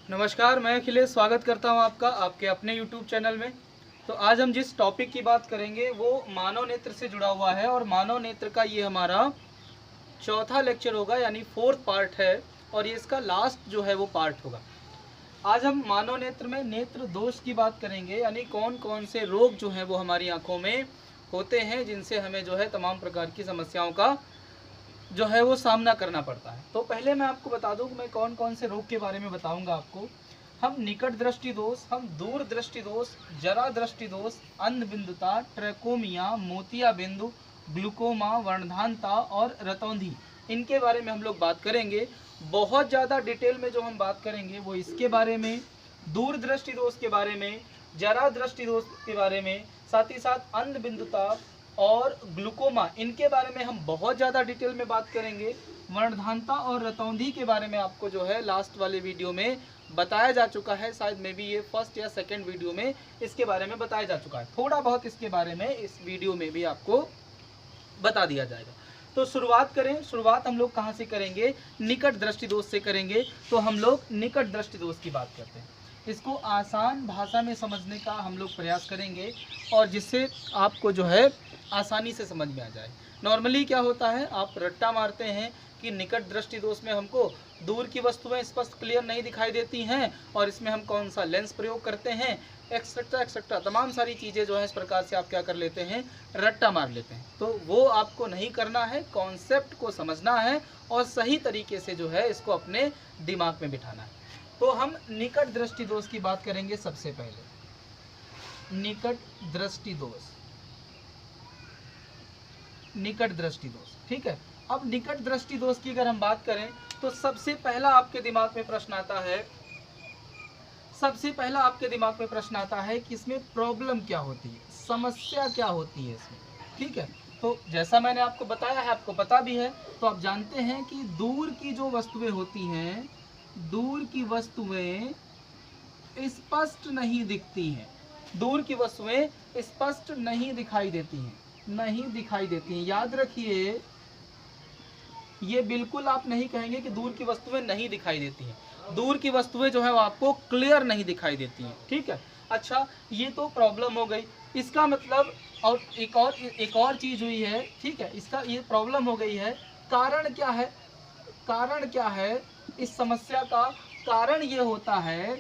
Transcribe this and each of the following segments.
नमस्कार, मैं अखिलेश स्वागत करता हूं आपका आपके अपने YouTube चैनल में। तो आज हम जिस टॉपिक की बात करेंगे वो मानव नेत्र से जुड़ा हुआ है और मानव नेत्र का ये हमारा चौथा लेक्चर होगा, यानी 4th पार्ट है और ये इसका लास्ट जो है वो पार्ट होगा। आज हम मानव नेत्र में नेत्र दोष की बात करेंगे, यानी कौन कौन से रोग जो हैं वो हमारी आँखों में होते हैं जिनसे हमें जो है तमाम प्रकार की समस्याओं का जो है वो सामना करना पड़ता है। तो पहले मैं आपको बता दूं कि मैं कौन कौन से रोग के बारे में बताऊंगा आपको। हम निकट दृष्टि दोष, हम दूर दृष्टि दोष, जरा दृष्टि दोष, अंध बिंदुता, ट्रैकोमिया, मोतिया बिंदु, ग्लूकोमा, वर्णधानता और रतौंधी, इनके बारे में हम लोग बात करेंगे। बहुत ज़्यादा डिटेल में जो हम बात करेंगे वो इसके बारे में, दूर दृष्टि दोष के बारे में, जरा दृष्टि दोष के बारे में, साथ ही साथ अंध बिंदुता और ग्लूकोमा, इनके बारे में हम बहुत ज़्यादा डिटेल में बात करेंगे। वर्णधानता और रतौंधी के बारे में आपको जो है लास्ट वाले वीडियो में बताया जा चुका है, शायद मे बी ये फर्स्ट या सेकंड वीडियो में इसके बारे में बताया जा चुका है। थोड़ा बहुत इसके बारे में इस वीडियो में भी आपको बता दिया जाएगा। तो शुरुआत करें, शुरुआत हम लोग कहाँ से करेंगे? निकट दृष्टि दोष से करेंगे। तो हम लोग निकट दृष्टि दोष की बात करते हैं। इसको आसान भाषा में समझने का हम लोग प्रयास करेंगे और जिससे आपको जो है आसानी से समझ में आ जाए। नॉर्मली क्या होता है, आप रट्टा मारते हैं कि निकट दृष्टि दोष में हमको दूर की वस्तुएं स्पष्ट क्लियर नहीं दिखाई देती हैं और इसमें हम कौन सा लेंस प्रयोग करते हैं, एक्सेट्रा एक्सेट्रा, तमाम सारी चीज़ें जो है इस प्रकार से आप क्या कर लेते हैं, रट्टा मार लेते हैं। तो वो आपको नहीं करना है, कॉन्सेप्ट को समझना है और सही तरीके से जो है इसको अपने दिमाग में बिठाना है। तो हम निकट दृष्टि दोष की बात करेंगे। सबसे पहले निकट दृष्टि दोष, निकट दृष्टि दोष, ठीक है। अब निकट दृष्टि दोष की अगर हम बात करें तो सबसे पहला आपके दिमाग में प्रश्न आता है, सबसे पहला आपके दिमाग में प्रश्न आता है कि इसमें प्रॉब्लम क्या होती है, समस्या क्या होती है इसमें, ठीक है। तो जैसा मैंने आपको बताया है, आपको पता भी है, तो आप जानते हैं कि दूर की जो वस्तुएं होती हैं, दूर की वस्तुएं स्पष्ट नहीं दिखती हैं, दूर की वस्तुएं स्पष्ट नहीं दिखाई देती हैं, नहीं दिखाई देती हैं। याद रखिए, ये बिल्कुल आप नहीं कहेंगे कि दूर की वस्तुएं नहीं दिखाई देती हैं। दूर की वस्तुएं जो है वो आपको क्लियर नहीं दिखाई देती हैं, ठीक है। अच्छा, ये तो प्रॉब्लम हो गई। इसका मतलब और एक और चीज़ हुई है, ठीक है। इसका ये प्रॉब्लम हो गई है। कारण क्या है? कारण क्या है इस समस्या का? कारण ये होता है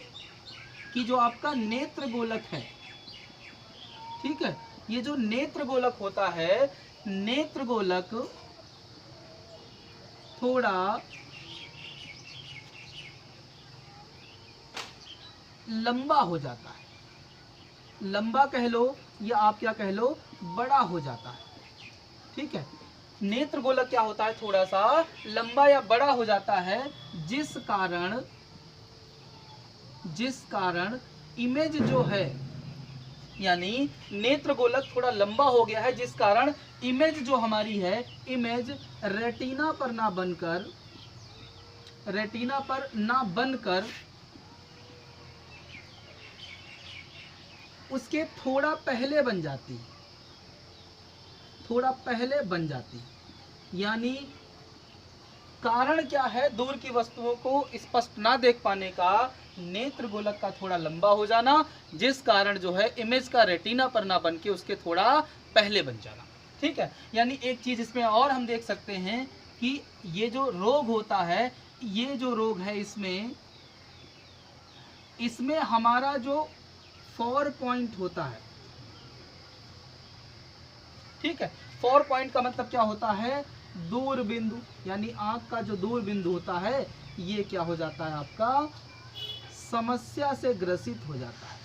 कि जो आपका नेत्र गोलक है, ठीक है, ये जो नेत्र गोलक होता है, नेत्र गोलक थोड़ा लंबा हो जाता है, लंबा कह लो या आप क्या कह लो, बड़ा हो जाता है, ठीक है। नेत्र गोलक क्या होता है, थोड़ा सा लंबा या बड़ा हो जाता है, जिस कारण इमेज जो है, यानी नेत्र गोलक थोड़ा लंबा हो गया है जिस कारण इमेज जो हमारी है, इमेज रेटिना पर ना बनकर उसके थोड़ा पहले बन जाती है, थोड़ा पहले बन जाती है। यानी कारण क्या है दूर की वस्तुओं को स्पष्ट ना देख पाने का? नेत्र गोलक का थोड़ा लंबा हो जाना, जिस कारण जो है इमेज का रेटिना पर ना बन के उसके थोड़ा पहले बन जाना, ठीक है। यानी एक चीज इसमें और हम देख सकते हैं कि ये जो रोग होता है, ये जो रोग है, इसमें हमारा जो 4 पॉइंट होता है, ठीक है। 4 पॉइंट का मतलब क्या होता है? दूर बिंदु, यानी आंख का जो दूर बिंदु होता है, ये क्या हो जाता है, आपका समस्या से ग्रसित हो जाता है।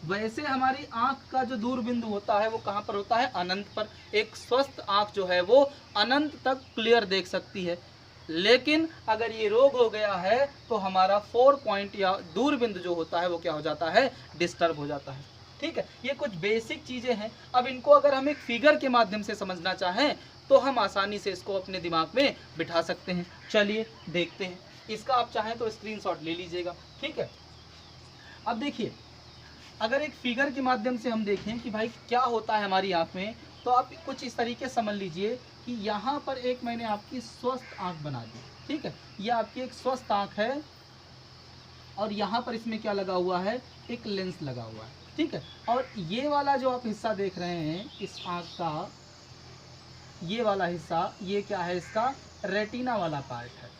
वैसे हमारी आंख का जो दूर बिंदु होता है वो कहाँ पर होता है? अनंत पर। एक स्वस्थ आंख जो है वो अनंत तक क्लियर देख सकती है, लेकिन अगर ये रोग हो गया है तो हमारा 4 पॉइंट या दूर बिंदु जो होता है वो क्या हो जाता है? डिस्टर्ब हो जाता है, ठीक है। ये कुछ बेसिक चीज़ें हैं। अब इनको अगर हम एक फिगर के माध्यम से समझना चाहें तो हम आसानी से इसको अपने दिमाग में बिठा सकते हैं। चलिए देखते हैं। इसका आप चाहें तो स्क्रीनशॉट ले लीजिएगा, ठीक है। अब देखिए, अगर एक फिगर के माध्यम से हम देखें कि भाई क्या होता है हमारी आँख में, तो आप कुछ इस तरीके समझ लीजिए कि यहाँ पर एक मैंने आपकी स्वस्थ आँख बना दी, ठीक है, ये आपकी एक स्वस्थ आँख है और यहाँ पर इसमें क्या लगा हुआ है, एक लेंस लगा हुआ है, ठीक है। और ये वाला जो आप हिस्सा देख रहे हैं इस आँख का, ये वाला हिस्सा, ये क्या है, इसका रेटिना वाला पार्ट है,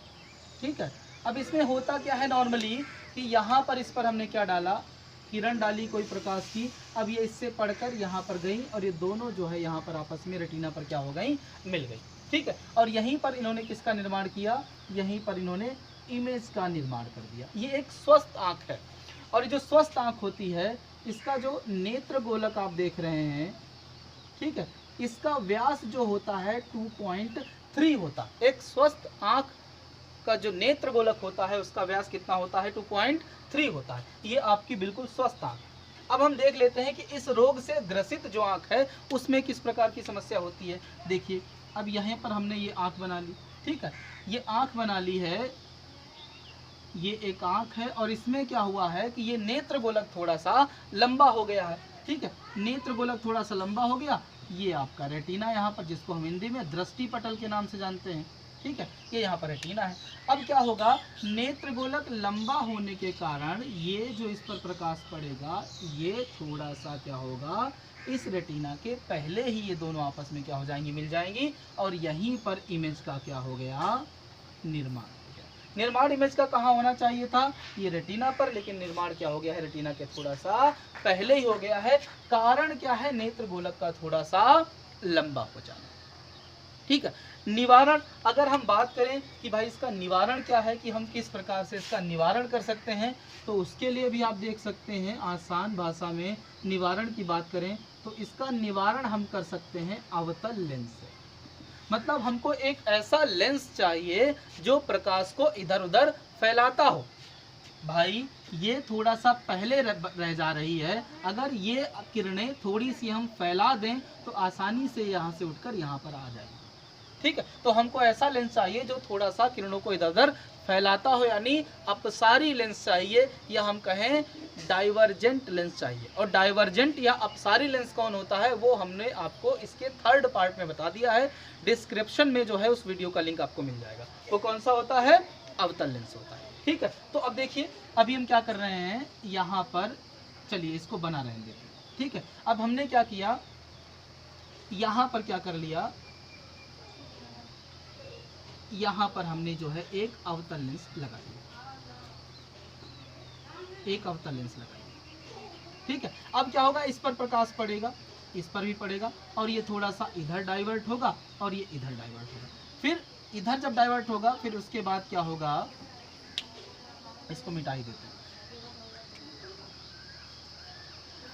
ठीक है। अब इसमें होता क्या है नॉर्मली कि यहाँ पर इस पर हमने क्या डाला, किरण डाली कोई प्रकाश की, अब ये इससे पढ़कर यहाँ पर गई और ये दोनों जो है यहाँ पर आपस में रेटिना पर क्या हो गई, मिल गई, ठीक है। और यहीं पर इन्होंने किसका निर्माण किया, यहीं पर इन्होंने इमेज का निर्माण कर दिया। ये एक स्वस्थ आँख है और ये जो स्वस्थ आँख होती है इसका जो नेत्र गोलक आप देख रहे हैं, ठीक है, इसका व्यास जो होता है 2.3 होता है। एक स्वस्थ आँख का जो नेत्र गोलक होता है उसका व्यास कितना होता है, 2.3 होता है। ये आपकी बिल्कुल स्वस्थ आँख। अब हम देख लेते हैं कि इस रोग से ग्रसित जो आँख है उसमें किस प्रकार की समस्या होती है। देखिए अब यहाँ पर हमने ये आँख बना ली, ठीक है, ये आँख बना ली है, ये एक आँख है और इसमें क्या हुआ है कि ये नेत्र गोलक थोड़ा सा लंबा हो गया है, ठीक है, नेत्र गोलक थोड़ा सा लंबा हो गया। ये आपका रेटिना यहाँ पर, जिसको हम हिंदी में दृष्टि पटल के नाम से जानते हैं, ठीक है, ये यहाँ पर रेटिना है। अब क्या होगा, नेत्र गोलक लंबा होने के कारण ये जो इस पर प्रकाश पड़ेगा ये थोड़ा सा क्या होगा, इस रेटिना के पहले ही ये दोनों आपस में क्या हो जाएंगी, मिल जाएंगी और यहीं पर इमेज का क्या हो गया, निर्माण हो गया। निर्माण इमेज का कहाँ होना चाहिए था, ये रेटिना पर, लेकिन निर्माण क्या हो गया है, रेटिना के थोड़ा सा पहले ही हो गया है। कारण क्या है, नेत्र गोलक का थोड़ा सा लंबा हो जाना, ठीक है। निवारण, अगर हम बात करें कि भाई इसका निवारण क्या है, कि हम किस प्रकार से इसका निवारण कर सकते हैं, तो उसके लिए भी आप देख सकते हैं आसान भाषा में निवारण की बात करें तो इसका निवारण हम कर सकते हैं अवतल लेंस से। मतलब हमको एक ऐसा लेंस चाहिए जो प्रकाश को इधर उधर फैलाता हो। भाई ये थोड़ा सा पहले रह जा रही है, अगर ये किरणें थोड़ी सी हम फैला दें तो आसानी से यहाँ से उठकर यहाँ पर आ जाएगी, ठीक है। तो हमको ऐसा लेंस चाहिए जो थोड़ा सा किरणों को इधर उधर फैलाता हो, यानी अपसारी लेंस चाहिए या हम कहें डाइवर्जेंट लेंस चाहिए। और डाइवर्जेंट या अपसारी लेंस कौन होता है वो हमने आपको इसके 3rd पार्ट में बता दिया है, डिस्क्रिप्शन में जो है उस वीडियो का लिंक आपको मिल जाएगा। वो कौन सा होता है, अवतल लेंस होता है, ठीक है। तो अब देखिए अभी हम क्या कर रहे हैं, यहाँ पर चलिए इसको बना रहेंगे, ठीक है। अब हमने क्या किया, यहाँ पर क्या कर लिया, यहाँ पर हमने जो है एक अवतल लेंस लगा दिया, एक अवतल लेंस लगा दिया, ठीक है। अब क्या होगा, इस पर प्रकाश पड़ेगा, इस पर भी पड़ेगा और ये थोड़ा सा इधर डाइवर्ट होगा और ये इधर डाइवर्ट होगा। फिर इधर जब डाइवर्ट होगा फिर उसके बाद क्या होगा, इसको मिटा ही देते हैं।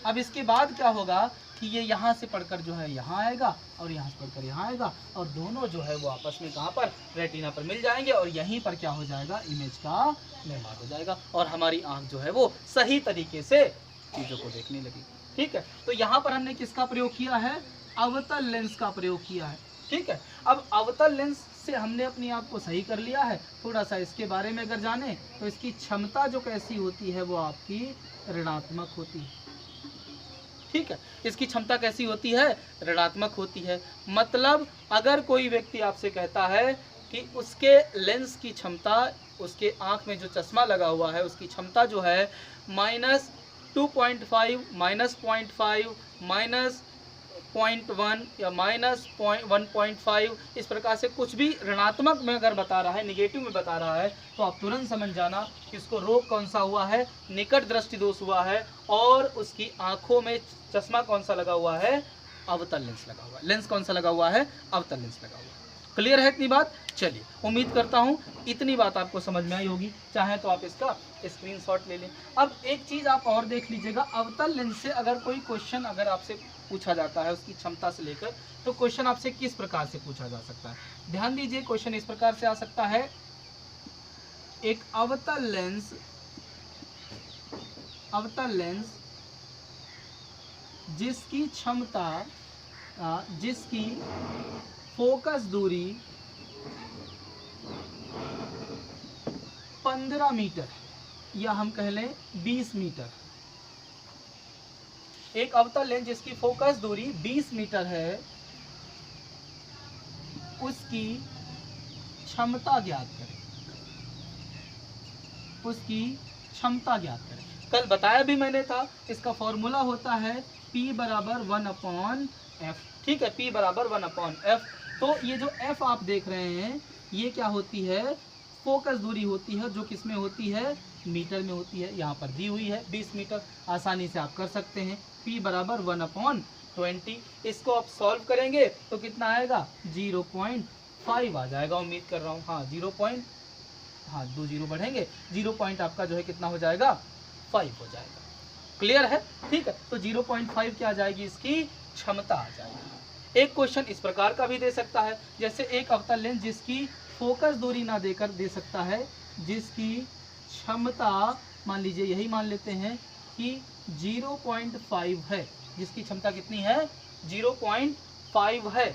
अब इसके बाद क्या होगा कि ये यहाँ से पढ़कर जो है यहाँ आएगा और यहाँ से पढ़कर यहाँ आएगा और दोनों जो है वो आपस में कहाँ पर, रेटिना पर मिल जाएंगे और यहीं पर क्या हो जाएगा, इमेज का निर्माण हो जाएगा और हमारी आँख जो है वो सही तरीके से चीज़ों को देखने लगी, ठीक है। तो यहाँ पर हमने किसका प्रयोग किया है, अवतल लेंस का प्रयोग किया है, ठीक है। अब अवतल लेंस से हमने अपनी आँख को सही कर लिया है। थोड़ा सा इसके बारे में अगर जाने तो इसकी क्षमता जो कैसी होती है वो आपकी ऋणात्मक होती है, ठीक है। इसकी क्षमता कैसी होती है, ऋणात्मक होती है। मतलब अगर कोई व्यक्ति आपसे कहता है कि उसके लेंस की क्षमता, उसके आँख में जो चश्मा लगा हुआ है उसकी क्षमता जो है -2.5, -0.5, -0.1 या -1.5, इस प्रकार से कुछ भी ऋणात्मक में अगर बता रहा है, निगेटिव में बता रहा है, तो आप तुरंत समझ जाना कि उसको रोग कौन सा हुआ है, निकट दृष्टि दोष हुआ है और उसकी आंखों में चश्मा कौन सा लगा हुआ है, अवतल लेंस लगा हुआ है। लेंस कौन सा लगा हुआ है, अवतल लेंस लगा हुआ है। क्लियर है इतनी बात? चलिए, उम्मीद करता हूँ इतनी बात आपको समझ में आई होगी। चाहे तो आप इसका स्क्रीनशॉट ले लें। अब एक चीज़ आप और देख लीजिएगा, अवतल लेंस से अगर कोई क्वेश्चन अगर आपसे पूछा जाता है उसकी क्षमता से लेकर, तो क्वेश्चन आपसे किस प्रकार से पूछा जा सकता है। ध्यान दीजिए, क्वेश्चन इस प्रकार से आ सकता है, एक अवतल लेंस जिसकी क्षमता, जिसकी फोकस दूरी 15 मीटर या हम कह लें 20 मीटर, एक अवतल लेंस जिसकी फोकस दूरी 20 मीटर है, उसकी क्षमता ज्ञात करें, उसकी क्षमता ज्ञात करें। कल बताया भी मैंने था, इसका फॉर्मूला होता है P बराबर 1/f। ठीक है, P बराबर 1/f। तो ये जो f आप देख रहे हैं ये क्या होती है, फोकस दूरी होती है, जो किस में होती है, मीटर में होती है। यहाँ पर दी हुई है 20 मीटर, आसानी से आप कर सकते हैं। P बराबर 1/20। इसको आप सॉल्व करेंगे तो कितना आएगा, 0.5 आ जाएगा। उम्मीद कर रहा हूँ, हाँ 2 जीरो बढ़ेंगे, 0 आपका जो है कितना हो जाएगा, 5 हो जाएगा। क्लियर है? ठीक है, तो 0.5 क्या आ जाएगी, इसकी क्षमता आ जाएगी। एक क्वेश्चन इस प्रकार का भी दे सकता है, जैसे एक अवतल लेंस जिसकी फोकस दूरी ना देकर दे सकता है, जिसकी क्षमता मान लीजिए यही मान लेते हैं कि 0.5 है, जिसकी क्षमता कितनी है, 0.5 है।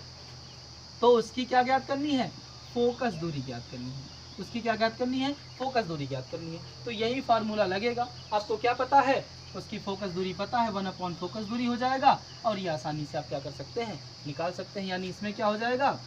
तो उसकी क्या ज्ञात करनी है, फोकस दूरी ज्ञात करनी है। उसकी क्या ज्ञात करनी है, फोकस दूरी ज्ञात करनी है। तो यही फार्मूला लगेगा। आपको क्या पता है, उसकी फोकस दूरी पता है, 1/ फोकस दूरी हो जाएगा। और ये आसानी से आप क्या कर सकते हैं, निकाल सकते हैं। यानी इसमें क्या हो जाएगा,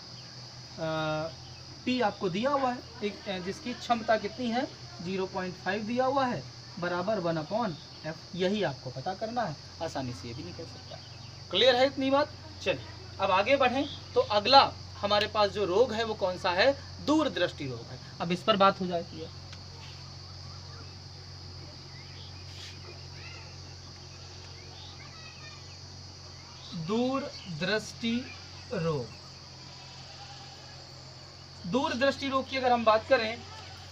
P आपको दिया हुआ है, एक जिसकी क्षमता कितनी है, 0.5 दिया हुआ है, बराबर 1/f। यही आपको पता करना है, आसानी से ये भी निकल सकता है। क्लियर है इतनी बात? चलिए अब आगे बढ़ें। तो अगला हमारे पास जो रोग है वो कौन सा है, दूरदृष्टि रोग है। अब इस पर बात हो जाती है। दूरदृष्टि रोग, दूरदृष्टि रोग की अगर हम बात करें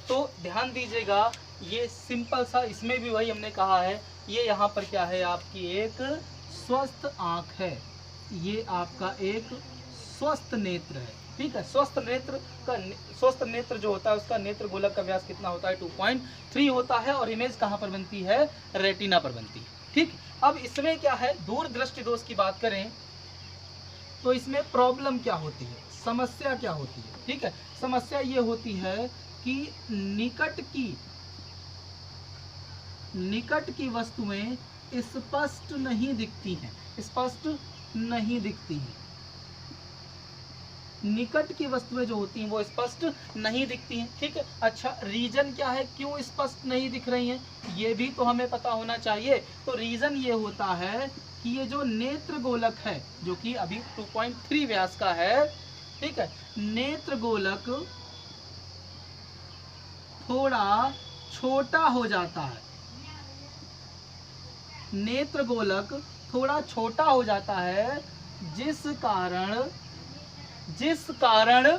तो ध्यान दीजिएगा, ये सिंपल सा, इसमें भी वही हमने कहा है, ये यहाँ पर क्या है, आपकी एक स्वस्थ आंख है। ये आपका एक स्वस्थ नेत्र है। ठीक है, स्वस्थ नेत्र जो होता है उसका नेत्र गोलक का व्यास कितना होता है, 2.3 होता है। और इमेज कहाँ पर बनती है, रेटिना पर बनती है। ठीक, अब इसमें क्या है, दूरदृष्टि दोष की बात करें तो इसमें प्रॉब्लम क्या होती है, समस्या क्या होती है। ठीक है, समस्या ये होती है कि निकट की वस्तुएं स्पष्ट नहीं दिखती हैं, स्पष्ट नहीं दिखती हैं। निकट की वस्तुएं जो होती हैं वो स्पष्ट नहीं दिखती हैं। ठीक है, अच्छा रीजन क्या है, क्यों स्पष्ट नहीं दिख रही हैं, ये भी तो हमें पता होना चाहिए। तो रीजन ये होता है कि ये जो नेत्र गोलक है, जो कि अभी 2.3 व्यास का है, ठीक है, नेत्र गोलक थोड़ा छोटा हो जाता है। नेत्र गोलक थोड़ा छोटा हो जाता है, जिस कारण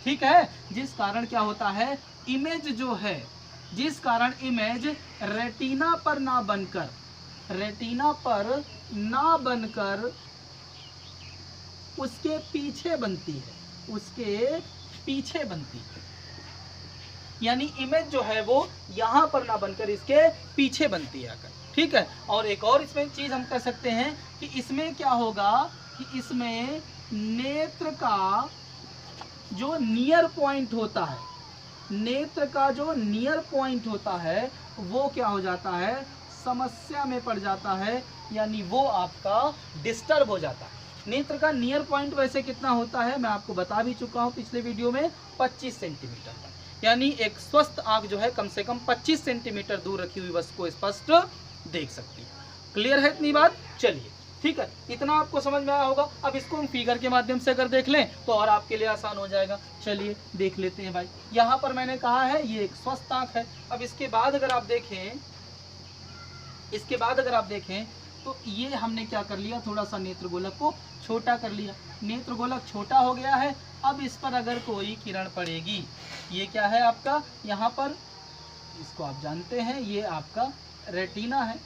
ठीक है, जिस कारण क्या होता है, इमेज जो है, जिस कारण इमेज रेटिना पर ना बनकर उसके पीछे बनती है, उसके पीछे बनती है। यानी इमेज जो है वो यहाँ पर ना बनकर इसके पीछे बनती है आकर। ठीक है, और एक और इसमें चीज हम कर सकते हैं कि इसमें क्या होगा कि इसमें नेत्र का जो नियर पॉइंट होता है, नेत्र का जो नियर पॉइंट होता है वो क्या हो जाता है, समस्या में पड़ जाता है। यानी वो आपका डिस्टर्ब हो जाता है। नेत्र का नियर पॉइंट वैसे कितना होता है, मैं आपको बता भी चुका हूँ पिछले वीडियो में, 25 सेंटीमीटर का। यानी एक स्वस्थ आंख जो है कम से कम 25 सेंटीमीटर दूर रखी हुई वस्तु को स्पष्ट देख सकती है। क्लियर है इतनी बात? चलिए ठीक है, इतना आपको समझ में आया होगा। अब इसको हम फिगर के माध्यम से अगर देख लें तो और आपके लिए आसान हो जाएगा। चलिए देख लेते हैं भाई। यहाँ पर मैंने कहा है ये एक स्वस्थ आंख है। अब इसके बाद अगर आप देखें तो ये हमने क्या कर लिया, थोड़ा सा नेत्र गोलक को छोटा कर लिया। नेत्र गोलक छोटा हो गया है। अब इस पर अगर कोई किरण पड़ेगी, ये क्या है आपका, यहाँ पर इसको आप जानते हैं, ये आपका रेटिना है।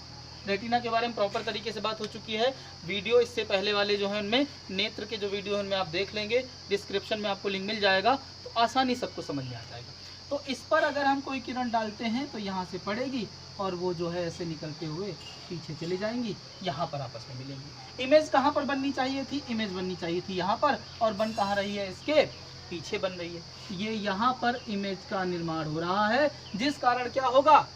रेटिना के बारे में प्रॉपर तरीके से बात हो चुकी है। वीडियो इससे पहले वाले जो हैं उनमें, नेत्र के जो वीडियो हैं उनमें आप देख लेंगे, डिस्क्रिप्शन में आपको लिंक मिल जाएगा, तो आसानी सबको समझ में आ जाएगा। तो इस पर अगर हम कोई किरण डालते हैं तो यहाँ से पड़ेगी और वो जो है ऐसे निकलते हुए पीछे चली जाएंगी, यहाँ पर आपस में मिलेंगी। इमेज कहाँ पर बननी चाहिए थी, इमेज बननी चाहिए थी यहाँ पर, और बन कहाँ रही है, इसके पीछे बन रही है। ये यहाँ पर इमेज का निर्माण हो रहा है, जिस कारण क्या होगा,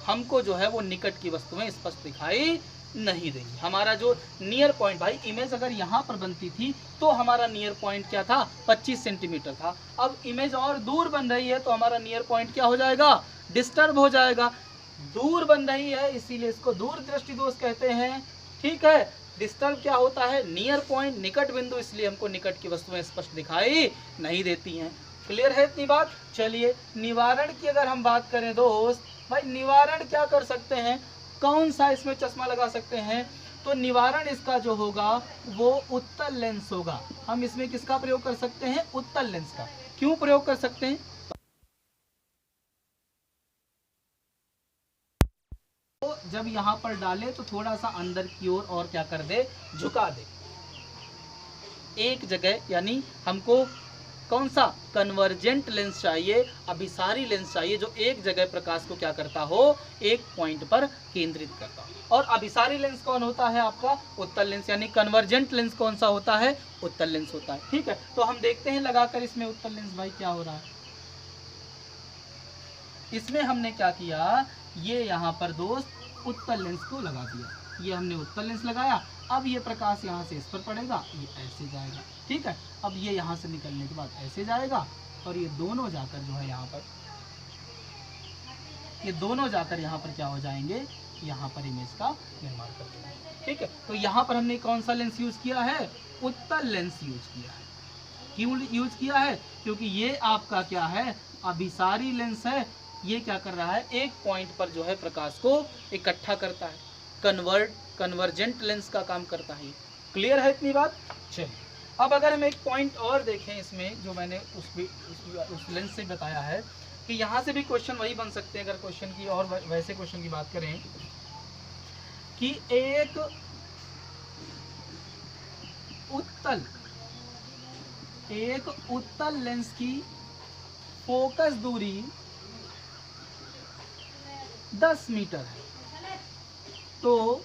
हमको जो है वो निकट की वस्तुएं स्पष्ट दिखाई नहीं देगी। हमारा जो नियर पॉइंट, भाई इमेज अगर यहाँ पर बनती थी तो हमारा नियर पॉइंट क्या था, 25 सेंटीमीटर था। अब इमेज और दूर बन रही है तो हमारा नियर पॉइंट क्या हो जाएगा, डिस्टर्ब हो जाएगा। दूर बन रही है इसीलिए इसको दूर दृष्टि दोष कहते हैं। ठीक है, डिस्टर्ब क्या होता है, नियर पॉइंट, निकट बिंदु, इसलिए हमको निकट की वस्तुएं स्पष्ट दिखाई नहीं देती हैं। क्लियर है इतनी बात। चलिए निवारण की अगर हम बात करें दोस्त, भाई निवारण क्या कर सकते हैं, कौन सा इसमें चश्मा लगा सकते हैं, तो निवारण इसका जो होगा वो उत्तल लेंस होगा। हम इसमें किसका प्रयोग कर सकते हैं, उत्तल लेंस का। क्यों प्रयोग कर सकते हैं, तो जब यहाँ पर डाले तो थोड़ा सा अंदर की ओर और क्या कर दे, झुका दे एक जगह, यानी हमको कौन सा, कन्वर्जेंट लेंस चाहिए, अभिसारी लेंस चाहिए, जो एक जगह प्रकाश को क्या करता हो, एक पॉइंट पर केंद्रित करता हो। और अभिसारी लेंस कौन होता है आपका, उत्तल लेंस, यानी कन्वर्जेंट लेंस कौन सा होता है, उत्तल लेंस होता है। ठीक है, तो हम देखते हैं लगाकर इसमें उत्तल लेंस, भाई क्या हो रहा है। इसमें हमने क्या किया, ये यहाँ पर दोस्त उत्तल लेंस को लगा दिया, ये हमने उत्तल लेंस लगाया। अब ये प्रकाश यहाँ से इस पर पड़ेगा, ये ऐसे जाएगा। ठीक है, अब ये यहाँ से निकलने के बाद ऐसे जाएगा और ये दोनों जाकर जो है यहाँ पर, ये दोनों जाकर यहाँ पर क्या हो जाएंगे, यहाँ पर इमेज का निर्माण कर देंगे। ठीक है, तो यहाँ पर हमने कौन सा लेंस यूज किया है, उत्तल लेंस यूज किया है। क्यों यूज किया है, क्योंकि ये आपका क्या है, अभिसारी लेंस है। ये क्या कर रहा है, एक पॉइंट पर जो है प्रकाश को इकट्ठा करता है, कन्वर्जेंट लेंस का काम करता है। क्लियर है इतनी बात। चलिए अब अगर हम एक पॉइंट और देखें इसमें, जो मैंने उस लेंस से बताया है, कि यहाँ से भी क्वेश्चन वही बन सकते हैं। अगर क्वेश्चन की और वैसे क्वेश्चन की बात करें कि एक उत्तल लेंस की फोकस दूरी 10 मीटर है, तो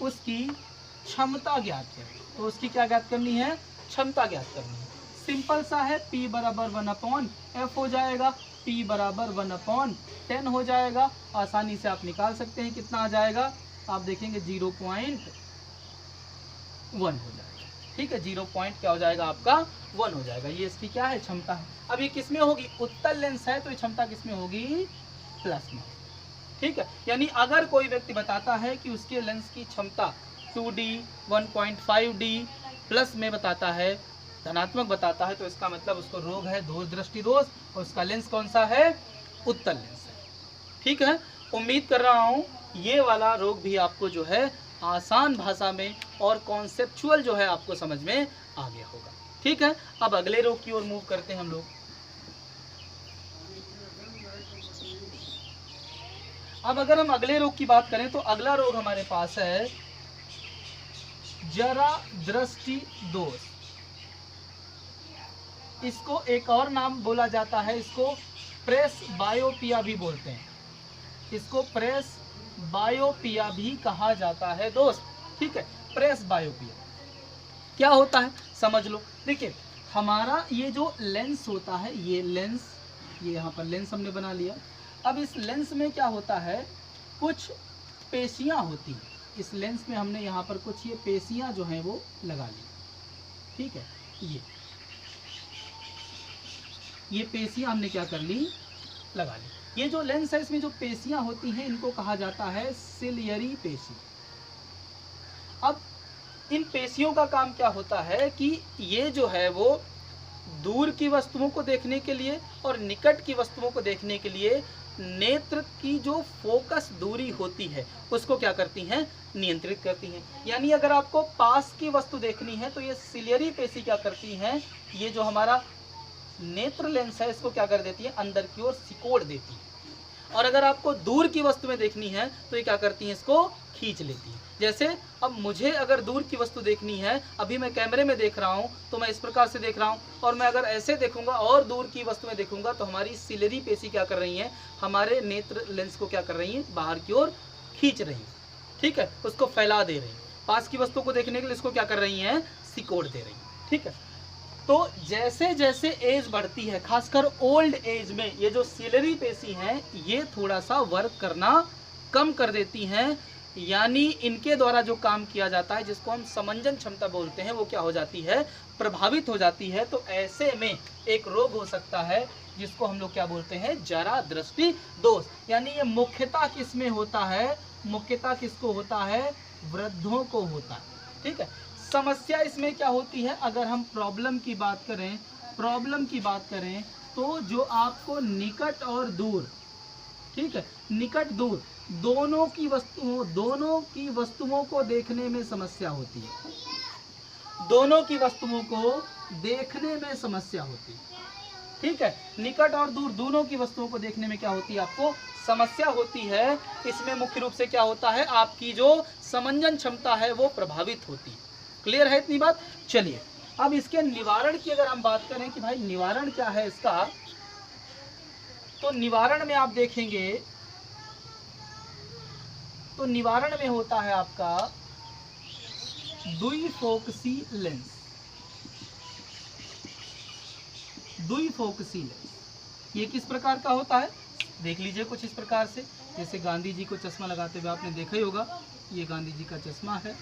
उसकी क्षमता ज्ञात करें। तो उसकी क्या ज्ञात करनी है, क्षमता ज्ञात करनी है। सिंपल सा है, P बराबर 1/F हो जाएगा, P बराबर 1/10 हो जाएगा। आसानी से आप निकाल सकते हैं, कितना आ जाएगा, आप देखेंगे 0.1 हो जाएगा। ठीक है, 0. क्या हो जाएगा आपका, 1 हो जाएगा। ये इसकी क्या है, क्षमता है। अब ये किसमें होगी, उत्तल लेंस है तो ये क्षमता किसमें होगी, प्लस में। ठीक है, यानी अगर कोई व्यक्ति बताता है कि उसके लेंस की क्षमता 2D 1.5D प्लस में बताता है, धनात्मक बताता है, तो इसका मतलब उसको रोग है दूर दृष्टि दोष, और उसका लेंस कौन सा है, उत्तल लेंस है। ठीक है, उम्मीद कर रहा हूँ ये वाला रोग भी आपको जो है आसान भाषा में और कॉन्सेप्चुअल जो है आपको समझ में आ गया होगा। ठीक है, अब अगले रोग की ओर मूव करते हैं हम लोग। अब अगर हम अगले रोग की बात करें तो अगला रोग हमारे पास है जरा दृष्टि दोष। इसको एक और नाम बोला जाता है, इसको प्रेस बायोपिया भी बोलते हैं, इसको प्रेस बायोपिया भी कहा जाता है दोस्त। ठीक है, प्रेस बायोपिया क्या होता है समझ लो। देखिए हमारा ये जो लेंस होता है, ये लेंस, ये यहाँ पर लेंस हमने बना लिया। अब इस लेंस में क्या होता है, कुछ पेशियाँ होती हैं। इस लेंस में हमने यहाँ पर कुछ ये पेशियाँ जो हैं वो लगा ली। ठीक है, ये पेशियाँ हमने क्या कर ली, लगा ली। ये जो लेंस है इसमें जो पेशियाँ होती हैं इनको कहा जाता है सिलियरी पेशी। अब इन पेशियों का काम क्या होता है कि ये जो है वो दूर की वस्तुओं को देखने के लिए और निकट की वस्तुओं को देखने के लिए नेत्र की जो फोकस दूरी होती है उसको क्या करती हैं, नियंत्रित करती हैं। यानी अगर आपको पास की वस्तु देखनी है तो ये सिलियरी पेशी क्या करती हैं, ये जो हमारा नेत्र लेंस है इसको क्या कर देती है, अंदर की ओर सिकोड़ देती है। और अगर आपको दूर की वस्तुएं देखनी है तो ये क्या करती हैं, इसको खींच लेती है। जैसे अब मुझे अगर दूर की वस्तु देखनी है, अभी मैं कैमरे में देख रहा हूँ तो मैं इस प्रकार से देख रहा हूँ, और मैं अगर ऐसे देखूंगा और दूर की वस्तुएं देखूंगा तो हमारी सिलियरी पेशी क्या कर रही हैं, हमारे नेत्र लेंस को क्या कर रही हैं, बाहर की ओर खींच रही हैं। ठीक है, उसको फैला दे रही हैं। पास की वस्तु को देखने के लिए इसको क्या कर रही हैं, सिकोड़ दे रही हैं। ठीक है, तो जैसे जैसे एज बढ़ती है, खासकर ओल्ड एज में, ये जो सिलियरी पेशी हैं ये थोड़ा सा वर्क करना कम कर देती हैं। यानी इनके द्वारा जो काम किया जाता है, जिसको हम समंजन क्षमता बोलते हैं, वो क्या हो जाती है, प्रभावित हो जाती है। तो ऐसे में एक रोग हो सकता है जिसको हम लोग क्या बोलते हैं, जरा दृष्टि दोष। यानी ये मुख्यतः किस में होता है, मुख्यतः किसको होता है, वृद्धों को होता है। ठीक है, समस्या इसमें क्या होती है, अगर हम प्रॉब्लम की बात करें, प्रॉब्लम की बात करें तो जो आपको निकट और दूर, ठीक है, निकट दूर दोनों की वस्तुओं को देखने में समस्या होती है, दोनों की वस्तुओं को देखने में समस्या होती है। ठीक है, निकट और दूर दोनों की वस्तुओं को देखने में क्या होती है, आपको समस्या होती है। इसमें मुख्य रूप से क्या होता है, आपकी जो समंजन क्षमता है वो प्रभावित होती है। क्लियर है इतनी बात। चलिए अब इसके निवारण की अगर हम बात करें कि भाई निवारण क्या है इसका, तो निवारण में आप देखेंगे तो निवारण में होता है आपका द्विफोकसी लेंस, द्विफोकसी लेंस। ये किस प्रकार का होता है, देख लीजिए कुछ इस प्रकार से, जैसे गांधी जी को चश्मा लगाते हुए आपने देखा ही होगा, ये गांधी जी का चश्मा है,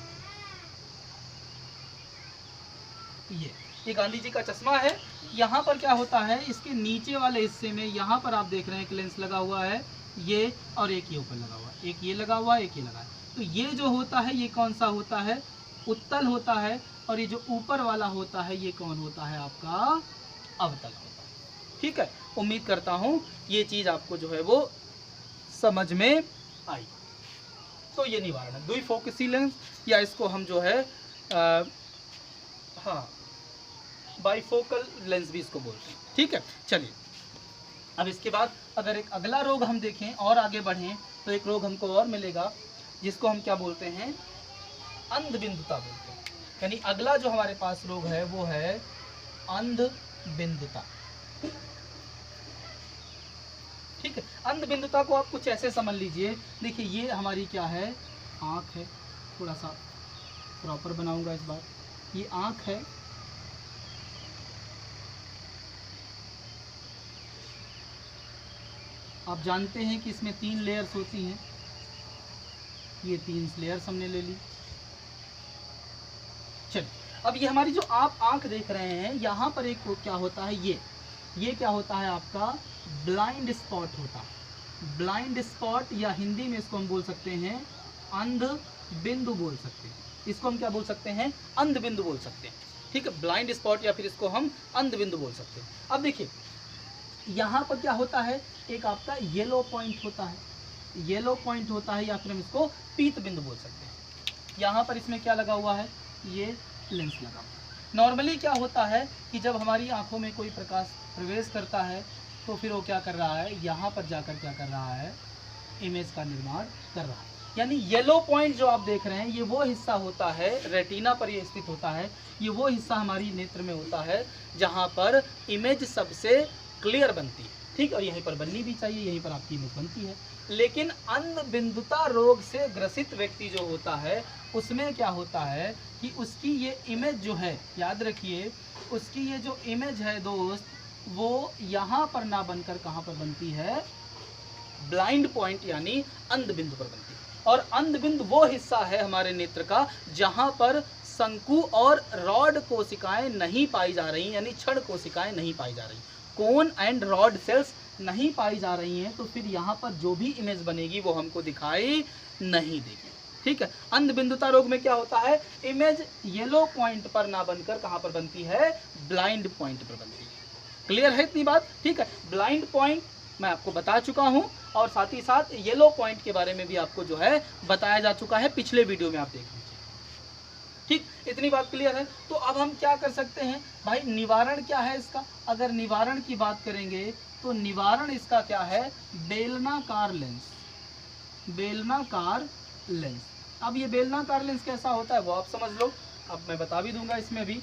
ये गांधी जी का चश्मा है। यहाँ पर क्या होता है, इसके नीचे वाले हिस्से में यहाँ पर आप देख रहे हैं एक लेंस लगा हुआ है, ये और एक ये ऊपर लगा हुआ है, एक ये लगा हुआ है, एक ये लगा है। तो ये जो होता है ये कौन सा होता है, उत्तल होता है, और ये जो ऊपर वाला होता है ये कौन होता है, आपका अवतल होता है। ठीक है, उम्मीद करता हूँ ये चीज़ आपको जो है वो समझ में आई। तो ये निवारण है द्विफोकसी लेंस, या इसको हम जो है हाँ बाइफोकल लेंस भी इसको बोलते हैं। ठीक है, चलिए अब इसके बाद अगर एक अगला रोग हम देखें और आगे बढ़ें तो एक रोग हमको और मिलेगा जिसको हम क्या बोलते हैं, अंधबिंदुता बोलते हैं। यानी अगला जो हमारे पास रोग है वो है अंधबिंदुता। ठीक है, अंधबिंदुता को आप कुछ ऐसे समझ लीजिए, देखिए ये हमारी क्या है, आँख है, थोड़ा सा प्रॉपर बनाऊंगा इस बार, ये आँख है, आप जानते हैं कि इसमें 3 लेयर्स होती हैं, ये 3 लेयर्स हमने ले ली। चलिए अब ये हमारी जो आप आंख देख रहे हैं, यहाँ पर एक क्या होता है, ये क्या होता है आपका ब्लाइंड स्पॉट होता है, ब्लाइंड स्पॉट, या हिंदी में इसको हम बोल सकते हैं अंध बिंदु बोल सकते हैं, इसको हम क्या बोल सकते हैं, अंध बिंदु बोल सकते हैं। ठीक है, ब्लाइंड स्पॉट या फिर इसको हम अंध बिंदु बोल सकते हैं। अब देखिए यहाँ पर क्या होता है, एक आपका येलो पॉइंट होता है, येलो पॉइंट होता है, या फिर हम इसको पीत बिंदु बोल सकते हैं। यहाँ पर इसमें क्या लगा हुआ है, ये लेंस लगा हुआ है। नॉर्मली क्या होता है कि जब हमारी आंखों में कोई प्रकाश प्रवेश करता है तो फिर वो क्या कर रहा है, यहाँ पर जाकर क्या कर रहा है, इमेज का निर्माण कर रहा है। यानी येलो पॉइंट जो आप देख रहे हैं ये वो हिस्सा होता है, रेटिना पर ये स्थित होता है, ये वो हिस्सा हमारी नेत्र में होता है जहाँ पर इमेज सबसे क्लियर बनती है। ठीक, और यहीं पर बननी भी चाहिए, यहीं पर आपकी इमेज बनती है। लेकिन अंधबिंदुता रोग से ग्रसित व्यक्ति जो होता है उसमें क्या होता है कि उसकी ये इमेज जो है, याद रखिए उसकी ये जो इमेज है दोस्त, वो यहाँ पर ना बनकर कहाँ पर बनती है, ब्लाइंड पॉइंट यानी अंधबिंदु पर बनती है। और अंधबिंदु वो हिस्सा है हमारे नेत्र का जहाँ पर शंकु और रॉड कोशिकाएं नहीं पाई जा रही, यानी क्षण कोशिकाएं नहीं पाई जा रही, कोन एंड रॉड सेल्स नहीं पाई जा रही हैं, तो फिर यहाँ पर जो भी इमेज बनेगी वो हमको दिखाई नहीं देगी। ठीक है, अंधबिंदुता रोग में क्या होता है, इमेज येलो पॉइंट पर ना बनकर कहाँ पर बनती है, ब्लाइंड पॉइंट पर बनती है। क्लियर है इतनी बात। ठीक है, ब्लाइंड पॉइंट मैं आपको बता चुका हूँ, और साथ ही साथ येलो पॉइंट के बारे में भी आपको जो है बताया जा चुका है, पिछले वीडियो में आप देख लीजिए। ठीक, इतनी बात क्लियर है। तो अब हम क्या कर सकते हैं भाई, निवारण क्या है इसका, अगर निवारण की बात करेंगे तो निवारण इसका क्या है, बेलनाकार लेंस, बेलनाकार लेंस। अब ये बेलनाकार लेंस कैसा होता है वो आप समझ लो, अब मैं बता भी दूंगा इसमें भी।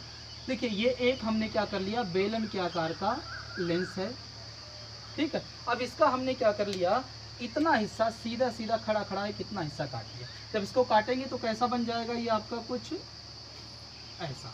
देखिए ये एक हमने क्या कर लिया, बेलन के आकार का लेंस है। ठीक है, अब इसका हमने क्या कर लिया, इतना हिस्सा सीधा सीधा खड़ा खड़ा है, कितना हिस्सा काट लिया। जब इसको काटेंगे तो कैसा बन जाएगा, ये आपका कुछ ऐसा,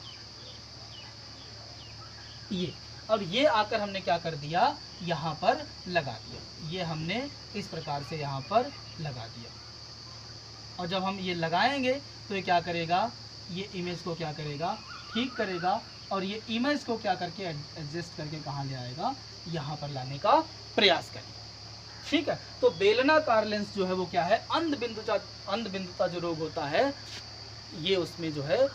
ये, और ये आकर हमने क्या कर दिया, यहाँ पर लगा दिया, ये हमने इस प्रकार से यहाँ पर लगा दिया। और जब हम ये लगाएंगे तो ये क्या करेगा, ये इमेज को क्या करेगा, ठीक करेगा, और ये इमेज को क्या करके एडजस्ट करके कहाँ ले आएगा, यहाँ पर लाने का प्रयास करेगा। ठीक है, तो बेलनाकार लेंस जो है वो क्या है, अंधबिंदुता जो रोग होता है ये उसमें जो है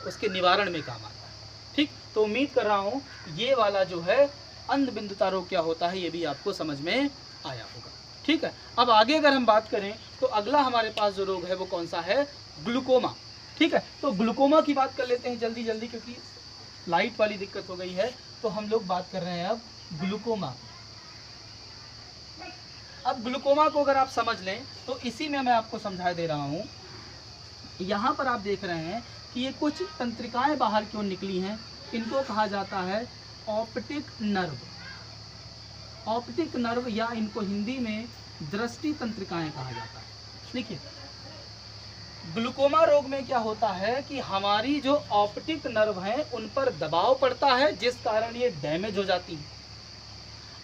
उसके निवारण में काम आता है। ठीक, तो उम्मीद कर रहा हूँ ये वाला जो है अंधबिंदुता रोग क्या होता है ये भी आपको समझ में आया होगा। ठीक है, अब आगे अगर हम बात करें तो अगला हमारे पास जो रोग है वो कौन सा है, ग्लूकोमा। ठीक है, तो ग्लूकोमा की बात कर लेते हैं जल्दी जल्दी, क्योंकि लाइट वाली दिक्कत हो गई है। तो हम लोग बात कर रहे हैं अब ग्लूकोमा। अब ग्लूकोमा को अगर आप समझ लें तो इसी में मैं आपको समझा दे रहा हूँ। यहाँ पर आप देख रहे हैं कि ये कुछ तंत्रिकाएं बाहर क्यों निकली हैं, इनको कहा जाता है ऑप्टिक नर्व। ऑप्टिक नर्व या इनको हिंदी में दृष्टि तंत्रिकाएं कहा जाता है। देखिए, ग्लूकोमा रोग में क्या होता है कि हमारी जो ऑप्टिक नर्व हैं उन पर दबाव पड़ता है, जिस कारण ये डैमेज हो जाती है।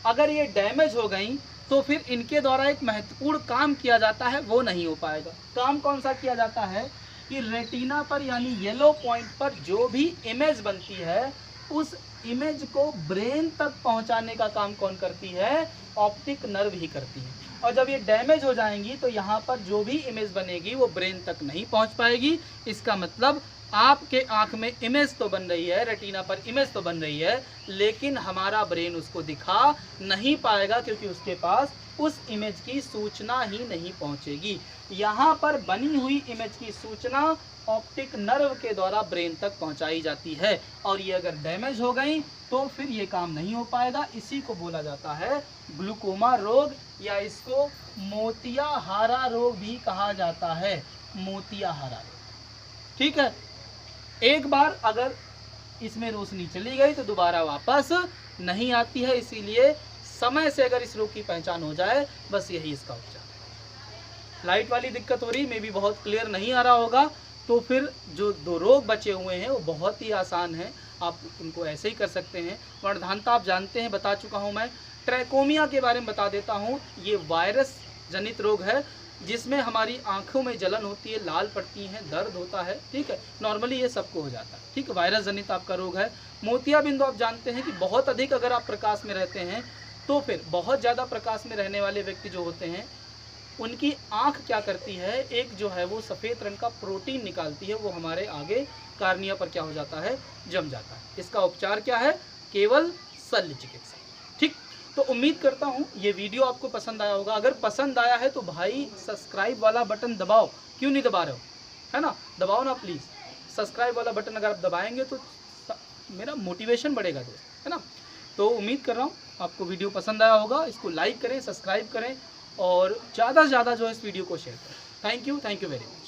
अगर ये डैमेज हो गई तो फिर इनके द्वारा एक महत्वपूर्ण काम किया जाता है, वो नहीं हो पाएगा। काम कौन सा किया जाता है कि रेटिना पर यानी येलो पॉइंट पर जो भी इमेज बनती है उस इमेज को ब्रेन तक पहुंचाने का काम कौन करती है, ऑप्टिक नर्व ही करती है। और जब ये डैमेज हो जाएंगी तो यहाँ पर जो भी इमेज बनेगी वो ब्रेन तक नहीं पहुँच पाएगी। इसका मतलब आपके आँख में इमेज तो बन रही है, रेटिना पर इमेज तो बन रही है, लेकिन हमारा ब्रेन उसको दिखा नहीं पाएगा, क्योंकि उसके पास उस इमेज की सूचना ही नहीं पहुंचेगी। यहाँ पर बनी हुई इमेज की सूचना ऑप्टिक नर्व के द्वारा ब्रेन तक पहुंचाई जाती है, और ये अगर डैमेज हो गई तो फिर ये काम नहीं हो पाएगा। इसी को बोला जाता है ग्लूकोमा रोग, या इसको मोतियाहारा रोग भी कहा जाता है, मोतियाहारा रोग। ठीक है, एक बार अगर इसमें रोशनी चली गई तो दोबारा वापस नहीं आती है, इसीलिए समय से अगर इस रोग की पहचान हो जाए बस यही इसका उपचार है। लाइट वाली दिक्कत हो रही, मे भी बहुत क्लियर नहीं आ रहा होगा, तो फिर जो दो रोग बचे हुए हैं वो बहुत ही आसान है, आप उनको ऐसे ही कर सकते हैं। वर्णधानता आप जानते हैं, बता चुका हूँ मैं। ट्रैकोमिया के बारे में बता देता हूँ। ये वायरस जनित रोग है जिसमें हमारी आंखों में जलन होती है, लाल पड़ती हैं, दर्द होता है। ठीक है, नॉर्मली ये सबको हो जाता है। ठीक है, वायरस जनित आपका रोग है। मोतियाबिंदु आप जानते हैं कि बहुत अधिक अगर आप प्रकाश में रहते हैं तो फिर बहुत ज़्यादा प्रकाश में रहने वाले व्यक्ति जो होते हैं उनकी आंख क्या करती है, एक जो है वो सफ़ेद रंग का प्रोटीन निकालती है, वो हमारे आगे कार्निया पर क्या हो जाता है, जम जाता है। इसका उपचार क्या है, केवल शल्य चिकित्सा। ठीक, तो उम्मीद करता हूँ ये वीडियो आपको पसंद आया होगा। अगर पसंद आया है तो भाई सब्सक्राइब वाला बटन दबाओ, क्यों नहीं दबा रहे हो, है ना, दबाओ ना प्लीज़। सब्सक्राइब वाला बटन अगर आप दबाएंगे तो मेरा मोटिवेशन बढ़ेगा दोस्त, है ना। तो उम्मीद कर रहा हूँ आपको वीडियो पसंद आया होगा। इसको लाइक करें, सब्सक्राइब करें और ज़्यादा से ज़्यादा जो है इस वीडियो को शेयर करें। Thank you very much.